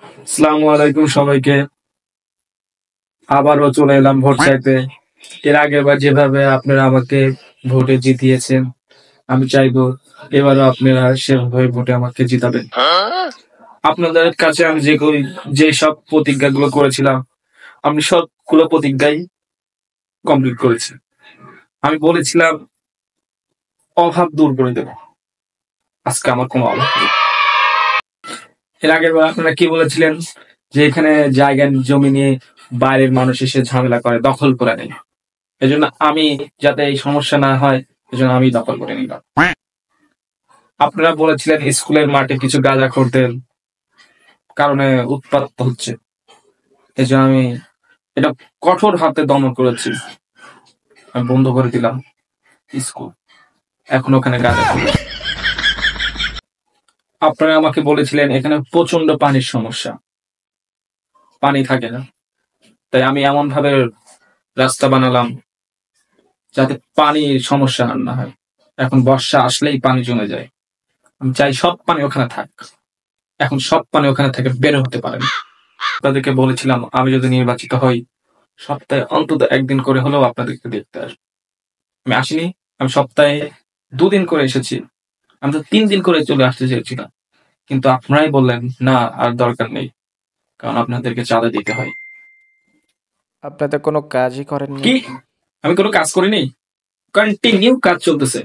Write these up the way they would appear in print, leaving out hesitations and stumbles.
আসসালামু আলাইকুম সবাইকে। আবারও চলে এলাম ভোট চাইতে। এর আগেরবার যেভাবে আপনারা আমাকে ভোটে জিতিয়েছেন, আমি চাইবো এবারও আপনারা সেভাবে ভোটে আমাকে জিতাবেন। আপনাদের কাছে আমি যে সব প্রতিজ্ঞাগুলো করেছিলাম, আমি সবগুলো প্রতিজ্ঞাই কমপ্লিট করেছি। আমি বলেছিলাম অভাব দূর করে দেব। আজকে আমার কোনো অভাব নেই। এর আগের বার আপনারা কি বলেছিলেন যে এখানে জায়গা জমি নিয়ে বাইরের মানুষ এসে ঝামেলা করে, দখল করে নেয়। এজন্য আমি যাতে এই সমস্যা না হয়, এজন্য আমি দখল করে নিলাম। আপনারা বলেছিলেন স্কুলের মাঠে কিছু গাঁজাখোরদের কারণে উৎপাত হচ্ছে, এজন্য আমি এটা কঠোর হাতে দমন করেছি। আমি বন্ধ করে দিলাম স্কুল, এখন ওখানে গাঁজাখোর। আপনারা আমাকে বলেছিলেন এখানে প্রচন্ড পানির সমস্যা, পানি থাকে না, তাই আমি এমন ভাবে রাস্তা বানালাম যাতে পানির সমস্যা আর না হয়। এখন বর্ষা আসলেই পানি জমে যায়। আমি চাই সব পানি ওখানে থাক। এখন সব পানি ওখানে থেকে বের হতে পারে না। আপনাদেরকে বলেছিলাম আমি যদি নির্বাচিত হই, সপ্তাহে অন্তত একদিন করে হলেও আপনাদেরকে দেখতে আসবো। আমি আসিনি, আমি সপ্তাহে 2 দিন করে এসেছি। আমি তো 3 দিন করে চলে আসতে চেয়েছিলাম, কিন্তু আপনারাই বললেন না, আর দরকার নেই, কারণ আপনাদেরকে চাঁদা দিতে হয়। আপনাদের কোনো কাজই করেননি। কি? আমি কোনো কাজ করিনি? কন্টিনিউ কাজ চলতেছে,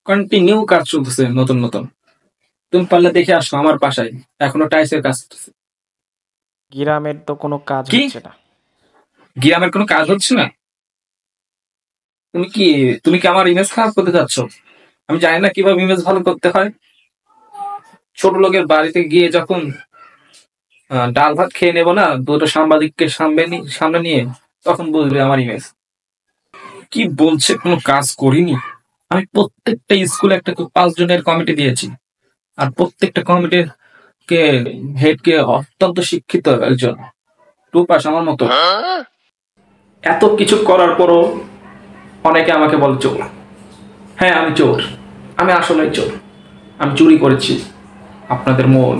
কন্টিনিউ কাজ চলতেছে। নতুন নতুন তুমি পারলে দেখে আসো আমার বাসায়, এখনো টাইলসের কাজ চলতেছে। গ্রামের তো কোনো কাজ কি? হচ্ছে না। গ্রামের কোনো কাজ হচ্ছে না? তুমি কি আমার ইমেজ খারাপ করতে চাচ্ছ? আমি জানি না কিভাবে ইমেজ ভালো করতে হয়। ছোট লোকের বাড়িতে গিয়ে যখন ডাল ভাত খেয়ে নেবো না, দুটো সাংবাদিককে সামনে নিয়ে, তখন বুঝবে আমার ইমেজ। কি বলছে, কোনো কাজ করিনি? আমি প্রত্যেকটা স্কুলে একটা 5 জনের কমিটি দিয়েছি, আর প্রত্যেকটা কমিটির কে হেড কে অত্যন্ত শিক্ষিত একজন, 2 পাস আমার মতো। এত কিছু করার পরও অনেকে আমাকে বলে চোর। হ্যাঁ, আমি চোর, আমি আসলে চোর। আমি চুরি করেছি আপনাদের মন,